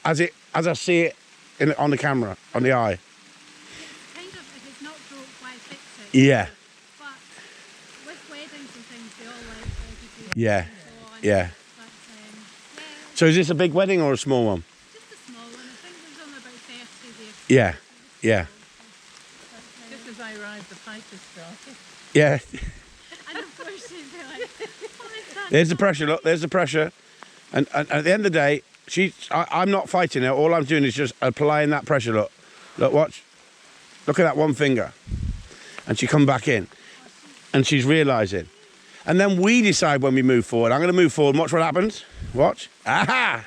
as I see it on the camera, on the eye. Kind of, if it's not broke, why fix it? Yeah. But with weddings and things, they all like education Yeah. and so on. Yeah. But, yeah, So is this a big wedding or a small one? just a small one. I think there's only about 30 there. Yeah. Yeah. Just as I arrived, the fight has started. Yeah. And of course she'd be like, what is that? There's the pressure, look, there's the pressure. And at the end of the day, I'm not fighting her. All I'm doing is just applying that pressure, look. Look, watch. Look at that one finger. And she come back in. And she's realising. And then we decide when we move forward. I'm going to move forward and watch what happens. Watch. Aha!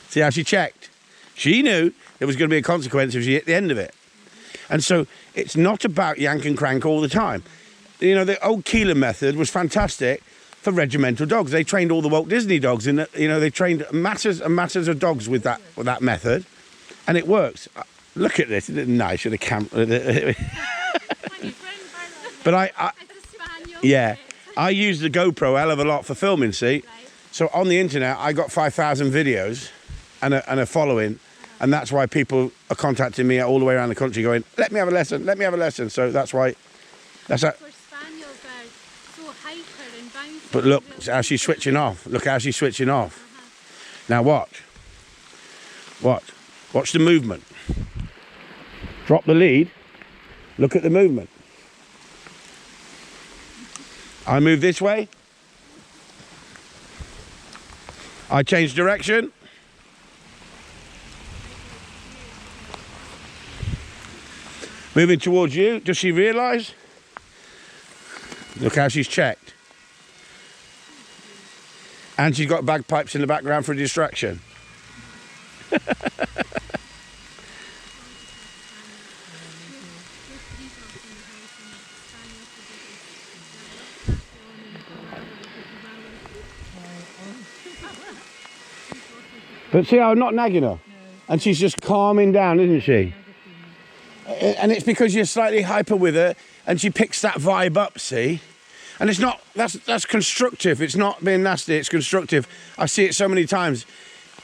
See how she checked? She knew there was going to be a consequence if she hit the end of it. And so it's not about yank and crank all the time. You know, the old Keeler method was fantastic for regimental dogs. They trained all the Walt Disney dogs in the, you know, they trained masses and masses of dogs with that method, and it works. Look at this, isn't it nice with the camera? But yeah, I use the GoPro a hell of a lot for filming, see? So on the internet, I got 5,000 videos and a following, and that's why people are contacting me all the way around the country going, let me have a lesson, let me have a lesson. So that's why, that's that. Spaniels are so hyper and bouncy. But look how she's switching off. Look how she's switching off. Now watch. Watch. Watch the movement. Drop the lead. Look at the movement. I move this way. I change direction. Moving towards you. Does she realise? Look how she's checked. And she's got bagpipes in the background for a distraction. But see how I'm not nagging her? No. And she's just calming down, isn't she? And it's because you're slightly hyper with her and she picks that vibe up, see? And it's not, that's constructive. It's not being nasty, it's constructive. I see it so many times.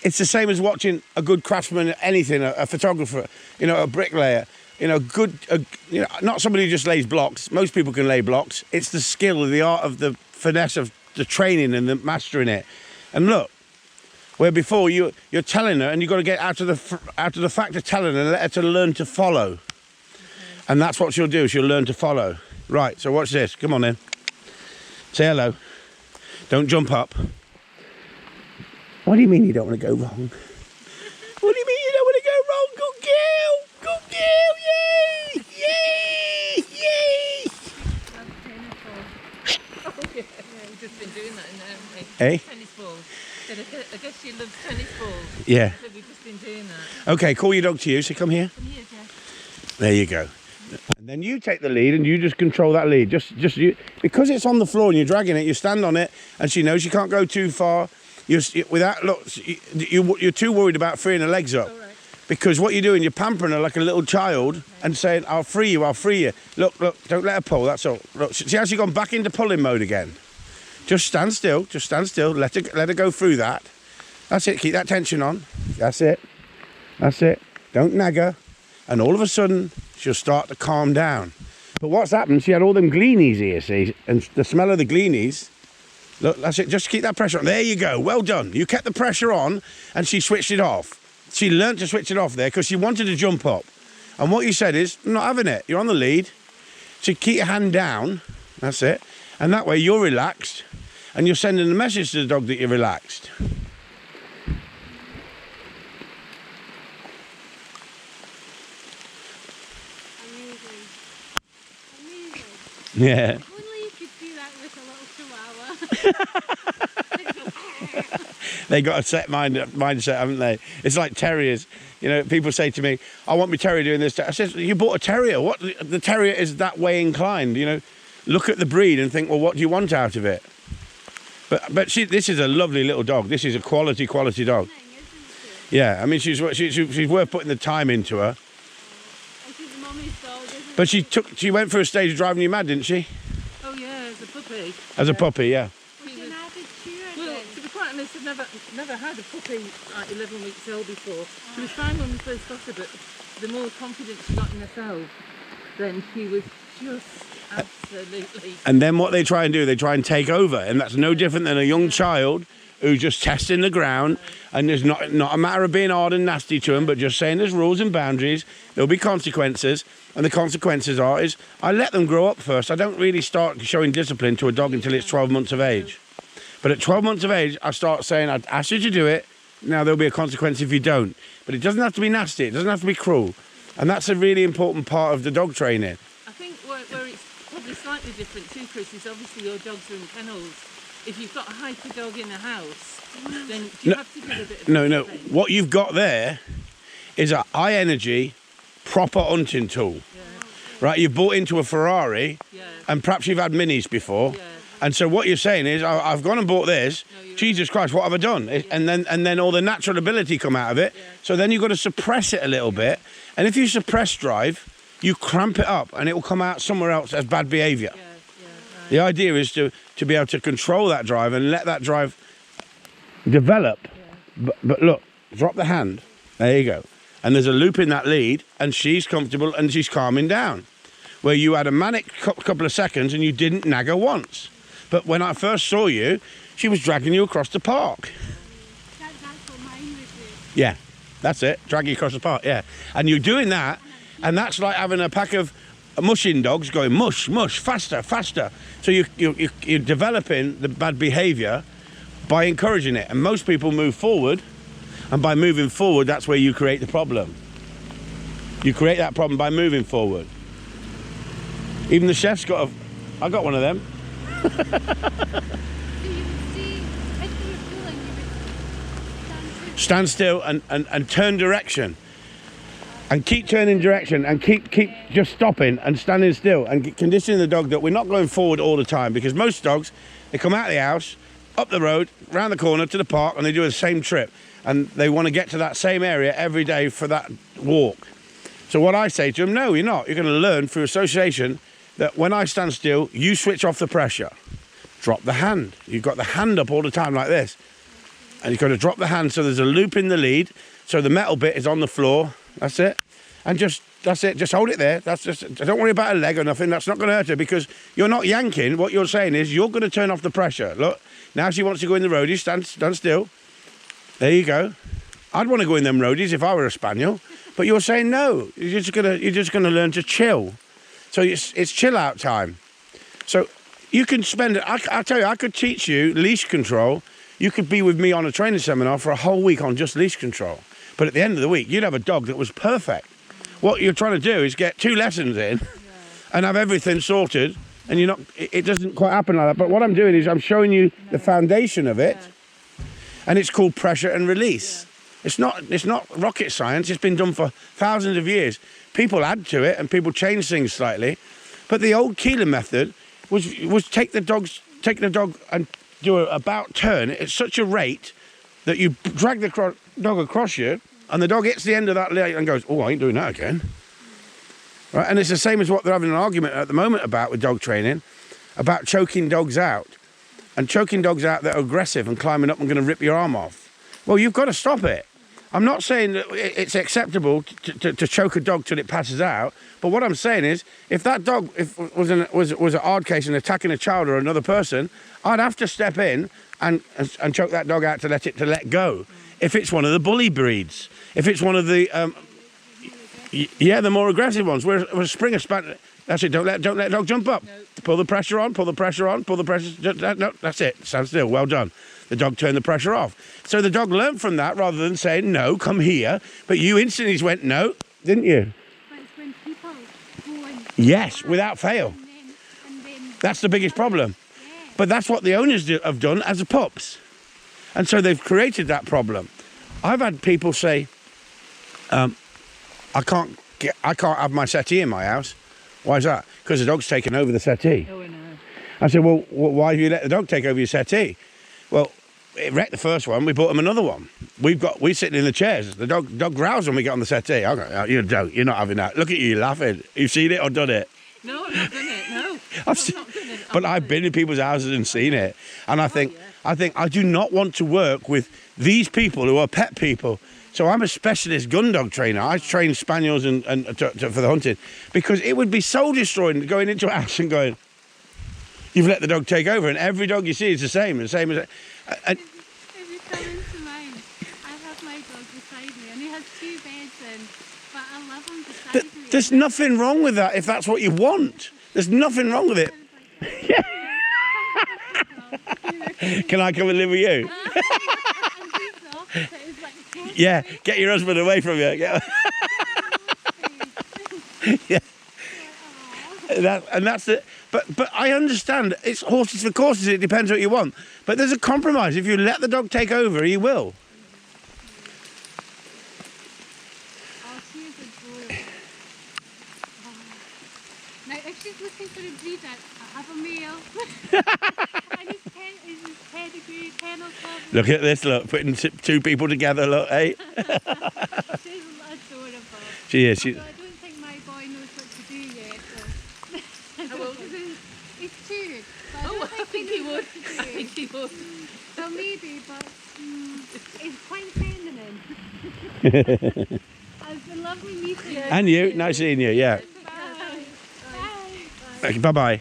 It's the same as watching a good craftsman, anything, a photographer, you know, a bricklayer, you know, you know, not somebody who just lays blocks. Most people can lay blocks. It's the skill, the art of the finesse of the training and the mastering it. And look, where before you're telling her and you've got to get out of the fact of telling her and let her to learn to follow. And that's what she'll do, she'll learn to follow. Right, so watch this, come on then. Say hello. Don't jump up. What do you mean you don't want to go wrong? What do you mean you don't want to go wrong? Good girl! Good girl! Yay! Yay! Yay! Oh, yeah, we've just been doing that now, haven't we? Eh? Tennis balls. I guess she loves tennis balls. Yeah. So we've just been doing that. Okay, call your dog to you, so come here. Come here, Jeff. There you go. And then you take the lead and you just control that lead. Just you, because it's on the floor and you're dragging it, you stand on it and she knows you can't go too far. You're too worried about freeing her legs up. Right. Because what you're doing, you're pampering her like a little child and saying, I'll free you, I'll free you. Look, don't let her pull, that's all. Look, see how she's gone back into pulling mode again? Just stand still, let her go through that. That's it, keep that tension on. That's it. Don't nag her. And all of a sudden, she'll start to calm down. But what's happened, she had all them greenies here, see? And the smell of the greenies, look, that's it, just keep that pressure on. There you go, well done. You kept the pressure on and she switched it off. She learnt to switch it off there because she wanted to jump up. And what you said is, I'm not having it, you're on the lead. So keep your hand down, that's it. And that way you're relaxed and you're sending a message to the dog that you're relaxed. Yeah. Only you could do that with a little chihuahua. They got a set mindset, haven't they? It's like terriers. You know, people say to me, I want my terrier doing this. I said, you bought a terrier. What? The terrier is that way inclined, you know. Look at the breed and think, well, what do you want out of it? But this is a lovely little dog. This is a quality dog. Yeah, I mean, she's worth putting the time into her. She's mommy's dog, isn't But she went through a stage of driving you mad, didn't she? Oh yeah, as a puppy. As a puppy, yeah. She an added cheer Well, to be quite honest, I've never had a puppy like 11 weeks old before. She was fine when we first got her, but the more confidence she got in herself, then she was just absolutely... And then what they try and do, they try and take over. And that's no different than a young child who's just testing the ground. And there's not a matter of being hard and nasty to them, but just saying there's rules and boundaries. There'll be consequences. And the consequences is I let them grow up first. I don't really start showing discipline to a dog until it's 12 months of age. But at 12 months of age, I start saying, I'd ask you to do it. Now there'll be a consequence if you don't. But it doesn't have to be nasty. It doesn't have to be cruel. And that's a really important part of the dog training. I think where it's probably slightly different too, Chris, is obviously your dogs are in kennels. If you've got a hyper dog in the house, then do you have to give a bit of No. discipline? What you've got there is a high energy, proper hunting tool. Yeah. Right? You've bought into a Ferrari, and perhaps you've had minis before. Yeah. And so what you're saying is, I've gone and bought this. No, Jesus Christ, what have I done? And then all the natural ability come out of it. Yeah. So then you've got to suppress it a little bit. And if you suppress drive, you cramp it up, and it will come out somewhere else as bad behaviour. Yeah, right. The idea is to be able to control that drive and let that drive develop. Yeah. But look, drop the hand. There you go. And there's a loop in that lead, and she's comfortable and she's calming down. Where you had a manic couple of seconds and you didn't nag her once. But when I first saw you, she was dragging you across the park. That's what mine would do. Yeah, that's it. Drag you across the park, yeah. And you're doing that, and that's like having a pack of mushing dogs going mush, mush, faster, faster. So you're developing the bad behaviour by encouraging it. And most people move forward, and by moving forward, that's where you create the problem. You create that problem by moving forward. Even the chef's got I got one of them. So you would see, if you were pulling, you would Stand still and turn direction. And keep turning direction and keep just stopping and standing still and conditioning the dog that we're not going forward all the time, because most dogs, they come out of the house, up the road, round the corner to the park, and they do the same trip. And they want to get to that same area every day for that walk. So what I say to them, no, you're not. You're going to learn through association that when I stand still, you switch off the pressure. Drop the hand. You've got the hand up all the time like this. And you've got to drop the hand so there's a loop in the lead, so the metal bit is on the floor. That's it. And that's it. Just hold it there. Don't worry about a leg or nothing. That's not going to hurt her, because you're not yanking. What you're saying is you're going to turn off the pressure. Look, now she wants to go in the roadies. Stand still. There you go. I'd want to go in them roadies if I were a spaniel. But you're saying no. You're just gonna learn to chill. So it's chill out time. So you can spend it. I tell you, I could teach you leash control. You could be with me on a training seminar for a whole week on just leash control. But at the end of the week, you'd have a dog that was perfect. What you're trying to do is get 2 lessons in and have everything sorted. And it doesn't quite happen like that. But what I'm doing is I'm showing you the foundation of it. And it's called pressure and release. It's not rocket science. It's been done for thousands of years. People add to it and people change things slightly. But the old Keeler method was take the dog and do a about turn at such a rate that you drag the dog across you, and the dog hits the end of that leg and goes, oh, I ain't doing that again. Right? And it's the same as what they're having an argument at the moment about with dog training, about choking dogs out. And choking dogs out that are aggressive and climbing up and going to rip your arm off. Well, you've got to stop it. I'm not saying that it's acceptable to choke a dog till it passes out, but what I'm saying is, if that dog was a hard case and attacking a child or another person, I'd have to step in and choke that dog out to let go. If it's one of the bully breeds, if it's one of the the more aggressive ones, where a Springer Spaniel. That's it. Don't let dog jump up. No. Pull the pressure on. Pull the pressure on. Pull the pressure. No, that's it. Stand still. Well done. The dog turned the pressure off. So the dog learned from that rather than saying no, come here. But you instantly went no, didn't you? But it's when people go and Yes, without fail. and then That's the biggest problem. yeah. But that's what the owners have done as a pups, and so they've created that problem. I've had people say, I can't have my settee in my house. Why is that? Because the dog's taken over the settee. Oh, I know. I said, well, why have you let the dog take over your settee? Well, it wrecked the first one. We bought him another one. We're sitting in the chairs. The dog growls when we get on the settee. I go, oh, you don't. You're not having that. Look at you laughing. You've seen it or done it? No, I've not done it. No, I've I've seen- not done it. But I've been in people's houses and seen it. And I think I do not want to work with these people who are pet people. So I'm a specialist gun dog trainer. I train spaniels and for the hunting, because it would be soul destroying going into a house and going, you've let the dog take over, and every dog you see is the same as. And, If you come into mine, I have my dog beside me, and he has 2 beds in, but I love him beside me. there's nothing wrong with that if that's what you want. There's nothing wrong with it. Can I come and live with you? Yeah, get your husband away from you. Yeah. That's it. But I understand it's horses for courses. It depends what you want. But there's a compromise. If you let the dog take over, he will. Oh, she is adorable. Oh. Now, if she's looking for a breeder, I have a male. And his pedigree, kennel cover. Look at this, look, putting 2 people together, look, hey? She's adorable. She is. Although I don't think my boy knows what to do yet. So. How old is he? He's 2. But Oh, I think he would. I I think he would. So maybe, but he's quite feminine. It's been lovely meeting you. And you, nice seeing you, yeah. Bye. Bye. Bye-bye.